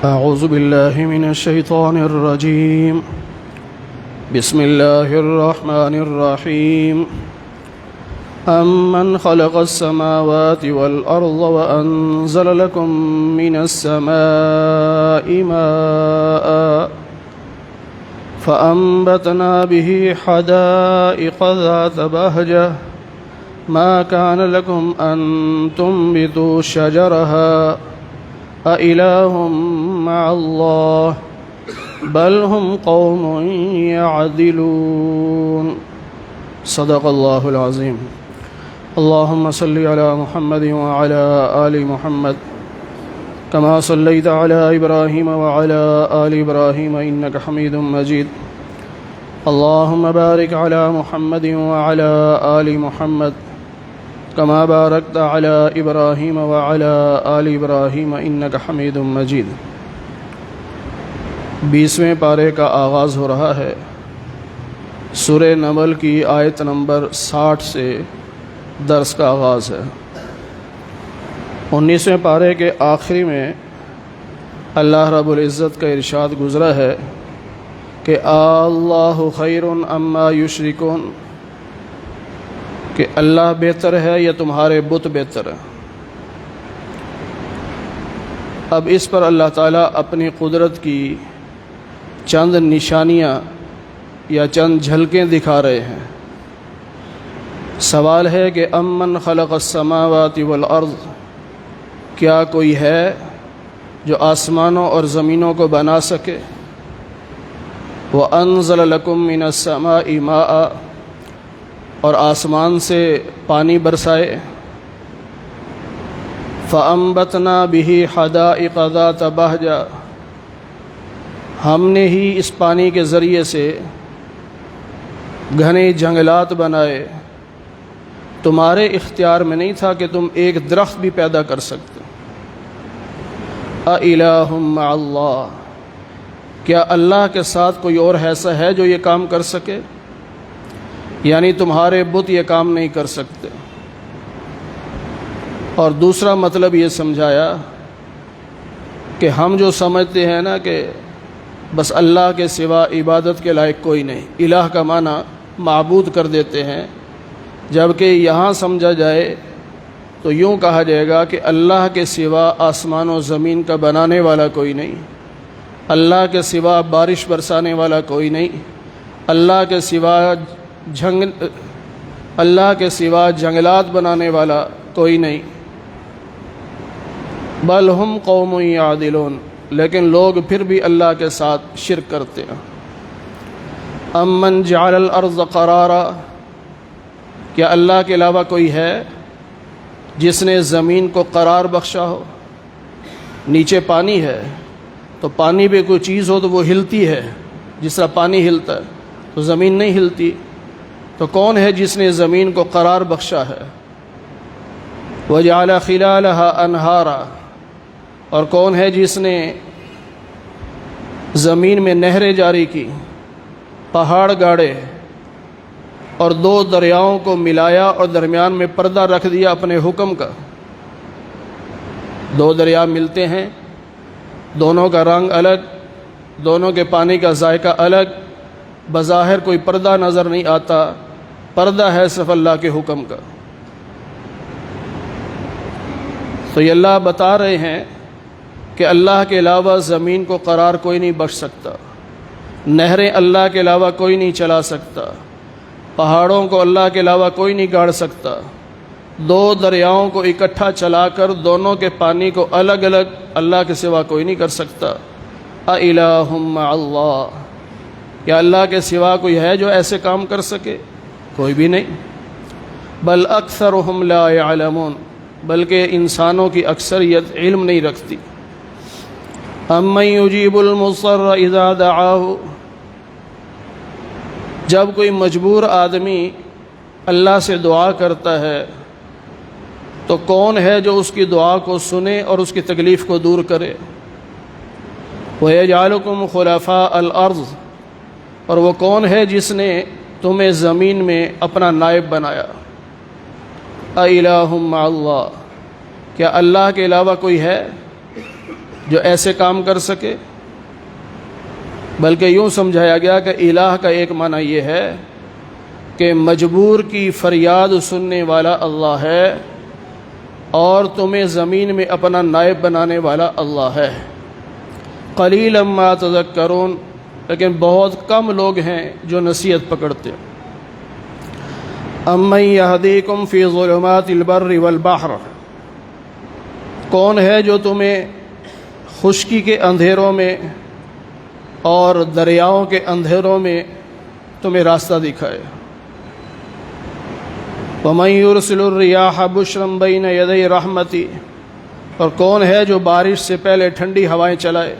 أعوذ بالله من الشيطان الرجيم. بسم الله الرحمن الرحيم. أمن خلق السماوات والأرض وأنزل لكم من السماء ماء فأنبتنا به حدائق ذات بهجة ما كان لكم أن تنبتوا شجرها أإله مع الله بل هم قوم يعدلون. صدق الله العظيم. اللهم صل على محمد وعلى آل محمد كما صليت على إبراهيم وعلى آل إبراهيم إنك حميد مجيد. اللهم بارك على محمد وعلى آل محمد كما باركت على إبراهيم وعلى آل إبراهيم إنك حميد مجيد. 20ویں پارے کا آغاز ہو رہا ہے. سورہ نمل کی آیت نمبر 60 سے درس کا آغاز ہے. 19ویں پارے کے آخری میں اللہ رب العزت کا ارشاد گزرا ہے کہ اللہ خیر اما یشرکون، کہ اللہ بہتر ہے یا تمہارے بت بہتر ہے. اب اس پر اللہ تعالیٰ اپنی قدرت کی چند نشانیاں یا چند جھلکیں دکھا رہے ہیں. سوال ہے کہ امن خلق السماوات والارض، کیا کوئی ہے جو آسمانوں اور زمینوں کو بنا سکے؟ وَأَنزَلَ لَكُم مِّنَ السَّمَاءِ مَاءً، اور آسمان سے پانی برسائے. فَأَنبَتْنَا بِهِ حَدَائِقَ ذَاتَ بَهْجَةٍ، ہم نے ہی اس پانی کے ذریعے سے گھنے جنگلات بنائے. تمہارے اختیار میں نہیں تھا کہ تم ایک درخت بھی پیدا کر سکتے. اَإِلَٰهٌ مَّعَ اللَّهِ، کیا اللہ کے ساتھ کوئی اور ایسا ہے جو یہ کام کر سکے؟ یعنی تمہارے بت یہ کام نہیں کر سکتے. اور دوسرا مطلب یہ سمجھایا کہ ہم جو سمجھتے ہیں نا کہ بس اللہ کے سوا عبادت کے لائق کوئی نہیں، الہ کا معنی معبود کر دیتے ہیں، جبکہ یہاں سمجھا جائے تو یوں کہا جائے گا کہ اللہ کے سوا آسمان و زمین کا بنانے والا کوئی نہیں، اللہ کے سوا بارش برسانے والا کوئی نہیں، اللہ کے سوا جنگلات بنانے والا کوئی نہیں. بل ہم قوم یعدلون، لیکن لوگ پھر بھی اللہ کے ساتھ شرک کرتے ہیں. امن جعل الارض قرارا، کیا اللہ کے علاوہ کوئی ہے جس نے زمین کو قرار بخشا ہو؟ نیچے پانی ہے تو پانی پہ کوئی چیز ہو تو وہ ہلتی ہے، جس طرح پانی ہلتا ہے تو زمین نہیں ہلتی. تو کون ہے جس نے زمین کو قرار بخشا ہے؟ وَجَعَلَ خِلَالَهَا أَنْهَارًا، اور کون ہے جس نے زمین میں نہریں جاری کی، پہاڑ گاڑے اور دو دریاؤں کو ملایا اور درمیان میں پردہ رکھ دیا اپنے حکم کا. دو دریا ملتے ہیں، دونوں کا رنگ الگ، دونوں کے پانی کا ذائقہ الگ، بظاہر کوئی پردہ نظر نہیں آتا، پردہ ہے صرف اللہ کے حکم کا. تو یہ اللہ بتا رہے ہیں کہ اللہ کے علاوہ زمین کو قرار کوئی نہیں بخش سکتا، نہریں اللہ کے علاوہ کوئی نہیں چلا سکتا، پہاڑوں کو اللہ کے علاوہ کوئی نہیں گاڑ سکتا، دو دریاؤں کو اکٹھا چلا کر دونوں کے پانی کو الگ الگ اللہ کے سوا کوئی نہیں کر سکتا. اَإِلَٰهٌ مَّعَ اللَّهِ، کیا اللہ کے سوا کوئی ہے جو ایسے کام کر سکے؟ کوئی بھی نہیں. بل اکثرهم لا يعلمون، بلکہ انسانوں کی اکثریت علم نہیں رکھتی. امن یجیب المضطر اذا دعاہ، جب کوئی مجبور آدمی اللہ سے دعا کرتا ہے تو کون ہے جو اس کی دعا کو سنے اور اس کی تکلیف کو دور کرے؟ وَيَجْعَلُكُمْ خُلَفَاءَ الْأَرْضِ، اور وہ کون ہے جس نے تمہیں زمین میں اپنا نائب بنایا؟ اَإِلَٰهٌ مَّعَ اللَّهِ، کیا اللہ کے علاوہ کوئی ہے؟ جو ایسے کام کر سکے، بلکہ یوں سمجھایا گیا کہ الہ کا ایک معنی یہ ہے کہ مجبور کی فریاد سننے والا اللہ ہے اور تمہیں زمین میں اپنا نائب بنانے والا اللہ ہے۔ قلیلا ما تذکرون، لیکن بہت کم لوگ ہیں جو نصیحت پکڑتے ہیں۔ امن یہدیکم فی ظلمات البر والبحر، کون ہے جو تمہیں خشکی کے اندھیروں میں اور دریاؤں کے اندھیروں میں تمہیں راستہ دکھائے؟ وَمَن يُرْسِلُ الرِّيَاحَ بُشْرًا بَيْنَ يَدَيْ رَحْمَتِهِ، اور کون ہے جو بارش سے پہلے ٹھنڈی ہوائیں چلائے؟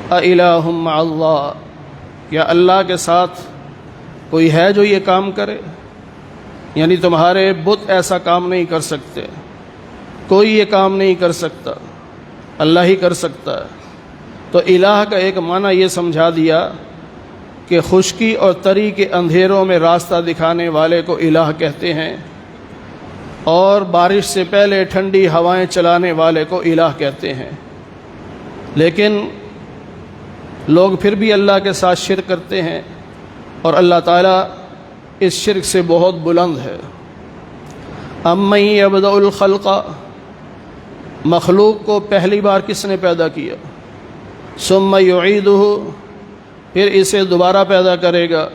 أَإِلَٰهٌ مَّعَ اللَّهِ، کیا اللہ کے ساتھ کوئی ہے جو یہ کام کرے؟ یعنی تمہارے بت ایسا کام نہیں کر سکتے، کوئی یہ کام نہیں کر سکتا، اللہ ہی کر سکتا ہے۔ تو الہ کا ایک معنی یہ سمجھا دیا کہ خشکی اور تری کے اندھیروں میں راستہ دکھانے والے کو الہ کہتے ہیں، اور بارش سے پہلے ٹھنڈی ہوائیں چلانے والے کو الہ کہتے ہیں۔ لیکن لوگ پھر بھی اللہ کے ساتھ شرک کرتے ہیں، اور اللہ تعالیٰ اس شرک سے بہت بلند ہے۔ امن یبدأ الخلق، مخلوق کو پہلی بار کس نے پیدا کیا؟ ثم یعیدہ، پھر اسے دوبارہ پیدا کرے گا۔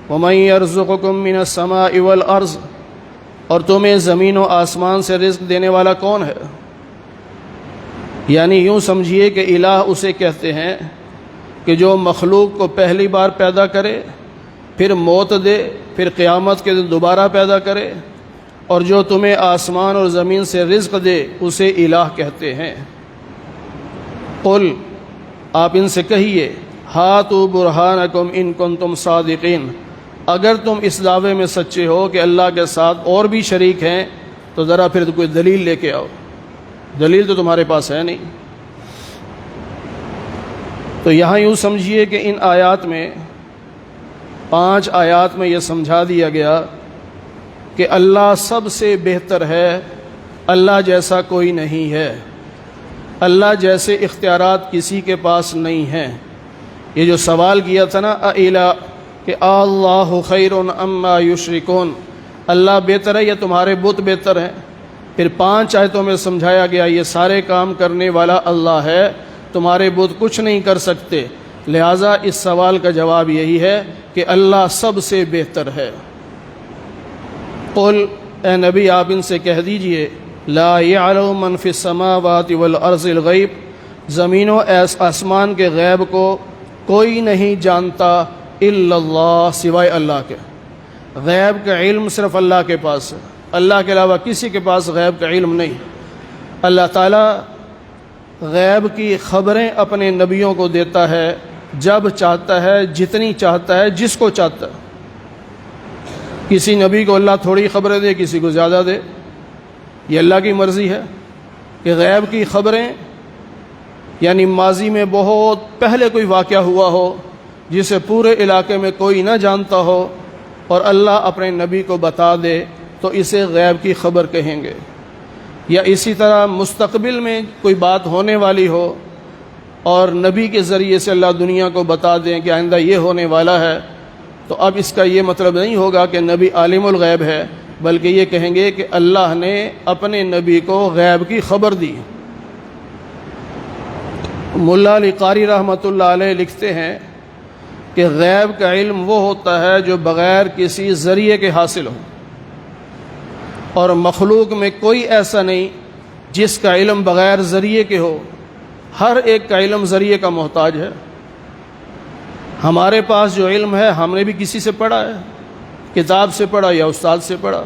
وَمَن یرزقکم من السماء والارض، اور تمہیں زمین و آسمان سے رزق دینے والا کون ہے؟ یعنی یوں سمجھیے کہ الہ اسے کہتے ہیں کہ جو مخلوق کو پہلی بار پیدا کرے، پھر موت دے، پھر قیامت کے دن دوبارہ پیدا کرے، اور جو تمہیں آسمان اور زمین سے رزق دے اسے الہ کہتے ہیں۔ قل، آپ ان سے کہیے، ہاتوا برہانکم ان کنتم صادقین، اگر تم اس دعوے میں سچے ہو کہ اللہ کے ساتھ اور بھی شریک ہیں تو ذرا پھر کوئی دلیل لے کے آؤ۔ دلیل تو تمہارے پاس ہے نہیں۔ تو یہاں یوں سمجھیے کہ ان آیات میں 5 آیات میں یہ سمجھا دیا گیا کہ اللہ سب سے بہتر ہے، اللہ جیسا کوئی نہیں ہے، اللہ جیسے اختیارات کسی کے پاس نہیں ہیں۔ یہ جو سوال کیا تھا نا اِلٰہ، کہ اللہ خیر اما یشرکون، اللہ بہتر ہے یا تمہارے بت بہتر ہیں؟ پھر 5 آیتوں میں سمجھایا گیا یہ سارے کام کرنے والا اللہ ہے، تمہارے بت کچھ نہیں کر سکتے، لہٰذا اس سوال کا جواب یہی ہے کہ اللہ سب سے بہتر ہے۔ قل، اے نبی آپ ان سے کہہ دیجئے، لا یعلم من فی السماوات والارض الغیب، زمین و آسمان کے غیب کو کوئی نہیں جانتا الا اللہ، سوائے اللہ کے۔ غیب کا علم صرف اللہ کے پاس ہے، اللہ کے علاوہ کسی کے پاس غیب کا علم نہیں۔ اللہ تعالیٰ غیب کی خبریں اپنے نبیوں کو دیتا ہے جب چاہتا ہے، جتنی چاہتا ہے، جس کو چاہتا ہے۔ کسی نبی کو اللہ تھوڑی خبریں دے، کسی کو زیادہ دے، یہ اللہ کی مرضی ہے۔ کہ غیب کی خبریں یعنی ماضی میں بہت پہلے کوئی واقعہ ہوا ہو جسے پورے علاقے میں کوئی نہ جانتا ہو اور اللہ اپنے نبی کو بتا دے تو اسے غیب کی خبر کہیں گے۔ یا اسی طرح مستقبل میں کوئی بات ہونے والی ہو اور نبی کے ذریعے سے اللہ دنیا کو بتا دیں کہ آئندہ یہ ہونے والا ہے، تو اب اس کا یہ مطلب نہیں ہوگا کہ نبی عالم الغیب ہے، بلکہ یہ کہیں گے کہ اللہ نے اپنے نبی کو غیب کی خبر دی۔ ملا علی قاری رحمۃ اللہ علیہ لکھتے ہیں کہ غیب کا علم وہ ہوتا ہے جو بغیر کسی ذریعے کے حاصل ہو، اور مخلوق میں کوئی ایسا نہیں جس کا علم بغیر ذریعے کے ہو، ہر ایک کا علم ذریعے کا محتاج ہے۔ ہمارے پاس جو علم ہے ہم نے بھی کسی سے پڑھا ہے، کتاب سے پڑھا یا استاد سے پڑھا،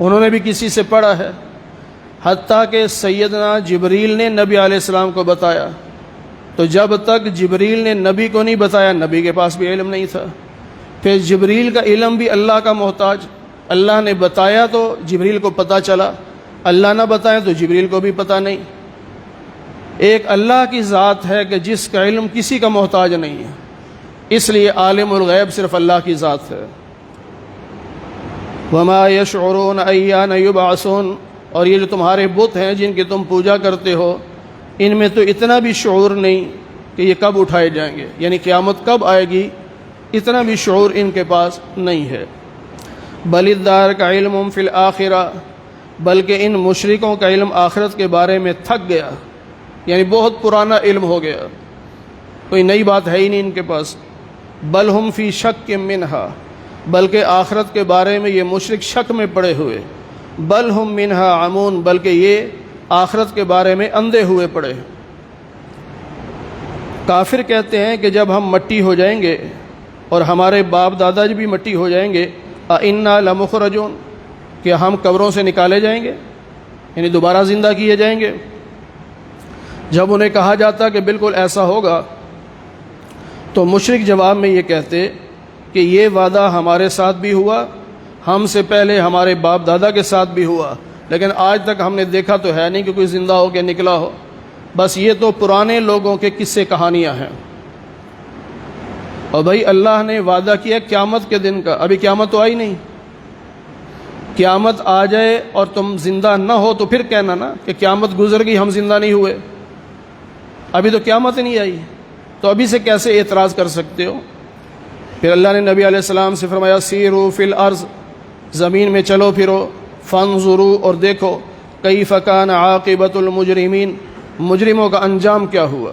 انہوں نے بھی کسی سے پڑھا ہے، حتیٰ کہ سیدنا جبریل نے نبی علیہ السلام کو بتایا، تو جب تک جبریل نے نبی کو نہیں بتایا نبی کے پاس بھی علم نہیں تھا۔ پھر جبریل کا علم بھی اللہ کا محتاج، اللہ نے بتایا تو جبریل کو پتہ چلا، اللہ نہ بتائیں تو جبریل کو بھی پتہ نہیں۔ ایک اللہ کی ذات ہے کہ جس کا علم کسی کا محتاج نہیں ہے، اس لیے عالم الغیب صرف اللہ کی ذات ہے۔ وما یشعرون ایان یبعثون، اور یہ جو تمہارے بت ہیں جن کی تم پوجا کرتے ہو، ان میں تو اتنا بھی شعور نہیں کہ یہ کب اٹھائے جائیں گے، یعنی قیامت کب آئے گی، اتنا بھی شعور ان کے پاس نہیں ہے۔ بل الدار کا علم فی الآخرہ، بلکہ ان مشرکوں کا علم آخرت کے بارے میں تھک گیا، یعنی بہت پرانا علم ہو گیا، کوئی نئی بات ہے ہی نہیں ان کے پاس۔ بل ہم فی شک منہا، بلکہ آخرت کے بارے میں یہ مشرک شک میں پڑے ہوئے۔ بل ہم منہا عمون، بلکہ یہ آخرت کے بارے میں اندھے ہوئے پڑے۔ کافر کہتے ہیں کہ جب ہم مٹی ہو جائیں گے اور ہمارے باپ دادا بھی مٹی ہو جائیں گے، اِنَّا لَمُخْرَجُونَ، کہ ہم قبروں سے نکالے جائیں گے، یعنی دوبارہ زندہ کیے جائیں گے۔ جب انہیں کہا جاتا کہ بالکل ایسا ہوگا، تو مشرک جواب میں یہ کہتے کہ یہ وعدہ ہمارے ساتھ بھی ہوا، ہم سے پہلے ہمارے باپ دادا کے ساتھ بھی ہوا، لیکن آج تک ہم نے دیکھا تو ہے نہیں کہ کوئی زندہ ہو کے نکلا ہو، بس یہ تو پرانے لوگوں کے قصے کہانیاں ہیں۔ اور بھائی اللہ نے وعدہ کیا قیامت کے دن کا، ابھی قیامت تو آئی نہیں۔ قیامت آ جائے اور تم زندہ نہ ہو تو پھر کہنا نا کہ قیامت گزر گئی ہم زندہ نہیں ہوئے، ابھی تو قیامت نہیں آئی، تو ابھی سے کیسے اعتراض کر سکتے ہو؟ پھر اللہ نے نبی علیہ السلام سے فرمایا سیروا فی الارض، زمین میں چلو پھرو، فانظروا، اور دیکھو کیف کان عاقبۃ المجرمین، مجرموں کا انجام کیا ہوا۔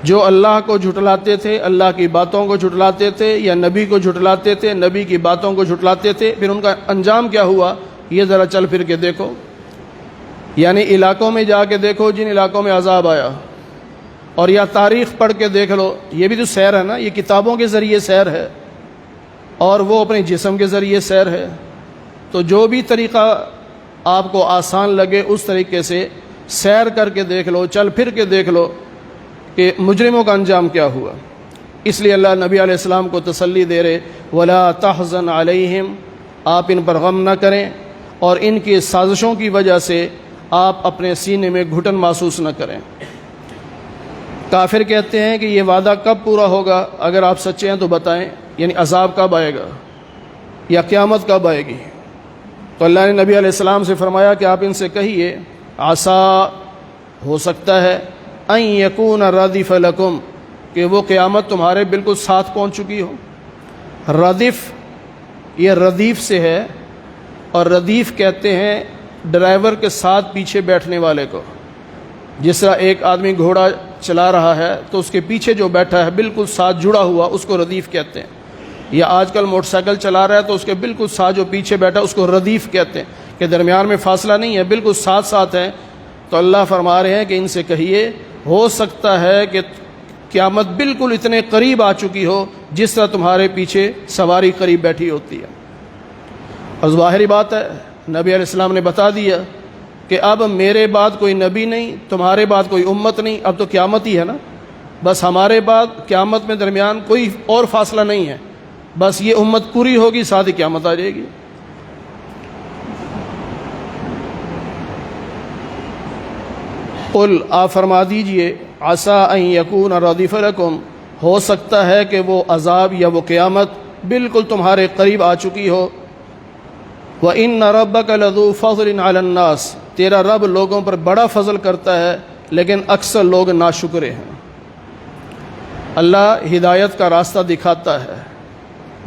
جو اللہ کو جھٹلاتے تھے، اللہ کی باتوں کو جھٹلاتے تھے، یا نبی کو جھٹلاتے تھے، نبی کی باتوں کو جھٹلاتے تھے، پھر ان کا انجام کیا ہوا، یہ ذرا چل پھر کے دیکھو، یعنی علاقوں میں جا کے دیکھو جن علاقوں میں عذاب آیا، اور یا تاریخ پڑھ کے دیکھ لو، یہ بھی تو سیر ہے نا، یہ کتابوں کے ذریعے سیر ہے اور وہ اپنے جسم کے ذریعے سیر ہے۔ تو جو بھی طریقہ آپ کو آسان لگے اس طریقے سے سیر کر کے دیکھ لو، چل پھر کے دیکھ لو کہ مجرموں کا انجام کیا ہوا۔ اس لیے اللہ نبی علیہ السلام کو تسلی دے رہے وَلَا تَحْزَنْ عَلَيْهِمْ، آپ ان پر غم نہ کریں اور ان کی سازشوں کی وجہ سے آپ اپنے سینے میں گھٹن محسوس نہ کریں۔ کافر کہتے ہیں کہ یہ وعدہ کب پورا ہوگا، اگر آپ سچے ہیں تو بتائیں، یعنی عذاب کب آئے گا یا قیامت کب آئے گی؟ تو اللہ نے نبی علیہ السلام سے فرمایا کہ آپ ان سے کہیے عسیٰ، ہو سکتا ہے، ان یکون ردف لکم، کہ وہ قیامت تمہارے بالکل ساتھ پہنچ چکی ہو۔ ردف یہ ردیف سے ہے، اور ردیف کہتے ہیں ڈرائیور کے ساتھ پیچھے بیٹھنے والے کو۔ جس طرح ایک آدمی گھوڑا چلا رہا ہے تو اس کے پیچھے جو بیٹھا ہے بالکل ساتھ جڑا ہوا، اس کو ردیف کہتے ہیں۔ یا آج کل موٹر سائیکل چلا رہا ہے تو اس کے بالکل ساتھ جو پیچھے بیٹھا اس کو ردیف کہتے ہیں، کہ درمیان میں فاصلہ نہیں ہے، بالکل ساتھ ساتھ ہیں۔ تو اللہ فرما رہے ہیں کہ ان سے کہیے ہو سکتا ہے کہ قیامت بالکل اتنے قریب آ چکی ہو جس طرح تمہارے پیچھے سواری قریب بیٹھی ہوتی ہے۔ اور ظاہری بات ہے، نبی علیہ السلام نے بتا دیا کہ اب میرے بعد کوئی نبی نہیں، تمہارے بعد کوئی امت نہیں، اب تو قیامت ہی ہے نا، بس ہمارے بعد قیامت میں درمیان کوئی اور فاصلہ نہیں ہے، بس یہ امت پوری ہوگی ساتھ ہی قیامت آ جائے گی۔ قل، آپ فرما دیجئے، عسیٰ ان یکون ردف لکم، ہو سکتا ہے کہ وہ عذاب یا وہ قیامت بالکل تمہارے قریب آ چکی ہو۔ وَإِنَّ رَبَّكَ لَذُو فَضْلٍ عَلَى النَّاسِ، تیرا رب لوگوں پر بڑا فضل کرتا ہے لیکن اکثر لوگ ناشکرے ہیں۔ اللہ ہدایت کا راستہ دکھاتا ہے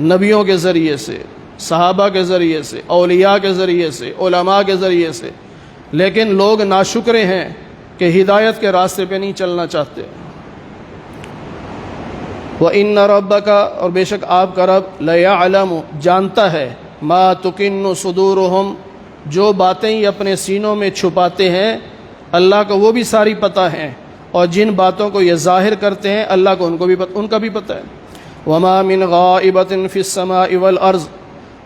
نبیوں کے ذریعے سے، صحابہ کے ذریعے سے، اولیاء کے ذریعے سے، علماء کے ذریعے سے، لیکن لوگ ناشکرے ہیں کہ ہدایت کے راستے پہ نہیں چلنا چاہتے۔ وَإِنَّ رَبَّكَ، اور بے شک آپ کا رب، لَيَعْلَمُ، جانتا ہے، مَا تُكِنُّ صُدُورُهُمْ، جو باتیں یہ اپنے سینوں میں چھپاتے ہیں، اللہ کو وہ بھی ساری پتہ ہیں، اور جن باتوں کو یہ ظاہر کرتے ہیں اللہ کو ان کا بھی پتہ ہے۔ وَمَا مِنْ غَائِبَةٍ فِي السَّمَاءِ وَالْأَرْضِ،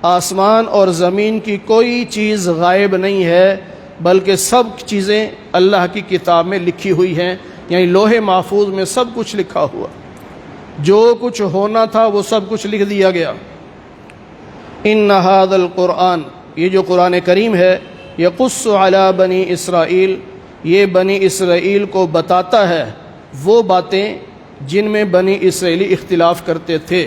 آسمان اور زمین کی کوئی چیز غائب نہیں ہے، بلکہ سب چیزیں اللہ کی کتاب میں لکھی ہوئی ہیں، یعنی لوح محفوظ میں سب کچھ لکھا ہوا، جو کچھ ہونا تھا وہ سب کچھ لکھ دیا گیا۔ ان ھذا القرآن، یہ جو قرآن کریم ہے، یقص علی بنی اسرائیل، یہ بنی اسرائیل کو بتاتا ہے وہ باتیں جن میں بنی اسرائیلی اختلاف کرتے تھے،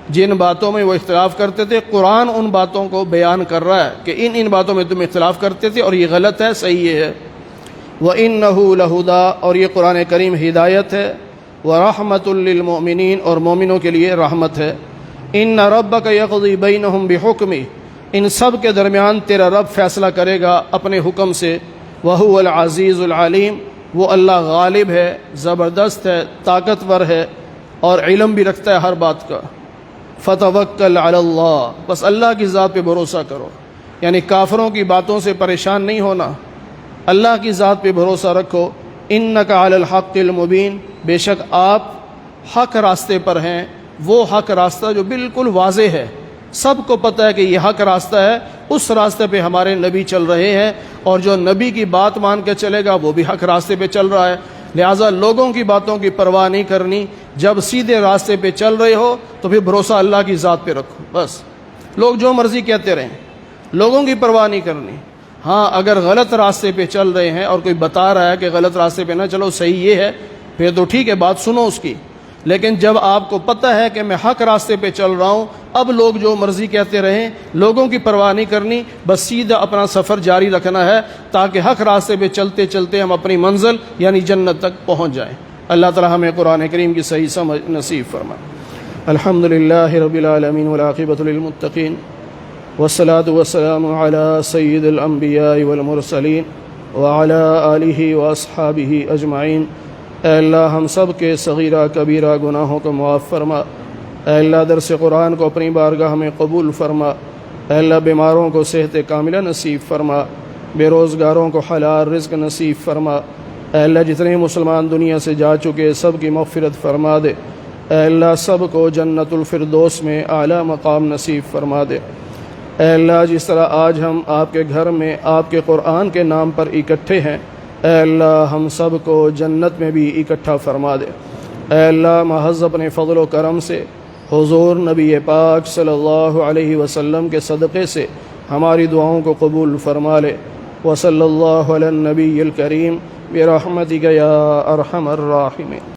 جن باتوں میں وہ اختلاف کرتے تھے، قرآن ان باتوں کو بیان کر رہا ہے کہ ان باتوں میں تم اختلاف کرتے تھے اور یہ غلط ہے، صحیح یہ ہے۔ وَإِنَّهُ لَهُدًى، اور یہ قرآن کریم ہدایت ہے، وَرَحْمَةٌ لِّلْمُؤْمِنِينَ، اور مومنوں کے لیے رحمت ہے۔ إِنَّ رَبَّكَ يَقْضِي بَيْنَهُمْ بِحُكْمِهِ، ان سب کے درمیان تیرا رب فیصلہ کرے گا اپنے حکم سے۔ وَهُوَ الْعَزِيزُ الْعَلِيمُ، وہ اللہ غالب ہے، زبردست ہے، طاقتور ہے، اور علم بھی رکھتا ہے ہر بات کا۔ فَتَوَكَّلْ عَلَى اللَّهِ، بس اللہ کی ذات پہ بھروسہ کرو، یعنی کافروں کی باتوں سے پریشان نہیں ہونا، اللہ کی ذات پہ بھروسہ رکھو۔ إِنَّكَ عَلَى الْحَقِّ الْمُبِينِ، بے شک آپ حق راستے پر ہیں، وہ حق راستہ جو بالکل واضح ہے، سب کو پتہ ہے کہ یہ حق راستہ ہے، اس راستے پہ ہمارے نبی چل رہے ہیں، اور جو نبی کی بات مان کے چلے گا وہ بھی حق راستے پہ چل رہا ہے۔ لہٰذا لوگوں کی باتوں کی پرواہ نہیں کرنی، جب سیدھے راستے پہ چل رہے ہو تو پھر بھروسہ اللہ کی ذات پہ رکھو، بس۔ لوگ جو مرضی کہتے رہیں، لوگوں کی پرواہ نہیں کرنی۔ ہاں اگر غلط راستے پہ چل رہے ہیں اور کوئی بتا رہا ہے کہ غلط راستے پہ نہ چلو، صحیح یہ ہے، پھر تو ٹھیک ہے، بات سنو اس کی۔ لیکن جب آپ کو پتہ ہے کہ میں حق راستے پہ چل رہا ہوں، اب لوگ جو مرضی کہتے رہیں، لوگوں کی پرواہ نہیں کرنی، بس سیدھا اپنا سفر جاری رکھنا ہے، تاکہ حق راستے پہ چلتے چلتے ہم اپنی منزل یعنی جنت تک پہنچ جائیں۔ اللہ تعالی ہمیں قرآن کریم کی صحیح سمجھ نصیب فرمائے۔ الحمدللہ رب العالمین والعاقبۃ للمتقین، والصلاة والسلام علی سید الانبیاء والمرسلین وعلی آلہ واصحابہ اجمعین۔ اے اللہ ہم سب کے صغیرہ کبیرہ گناہوں کو معاف فرما۔ اے اللہ درس قرآن کو اپنی بارگاہ میں قبول فرما۔ اے اللہ بیماروں کو صحت کاملہ نصیب فرما، بے روزگاروں کو حلال رزق نصیب فرما۔ اے اللہ جتنے مسلمان دنیا سے جا چکے سب کی مغفرت فرما دے۔ اے اللہ سب کو جنت الفردوس میں اعلیٰ مقام نصیب فرما دے۔ اے اللہ جس طرح آج ہم آپ کے گھر میں آپ کے قرآن کے نام پر اکٹھے ہیں، اے اللہ ہم سب کو جنت میں بھی اکٹھا فرما دے۔ اے اللہ محض اپنے فضل و کرم سے حضور نبی پاک صلی اللہ علیہ وسلم کے صدقے سے ہماری دعاؤں کو قبول فرما لے۔ وصلی اللہ علی النبی الکریم برحمتک یا ارحم الراحمین۔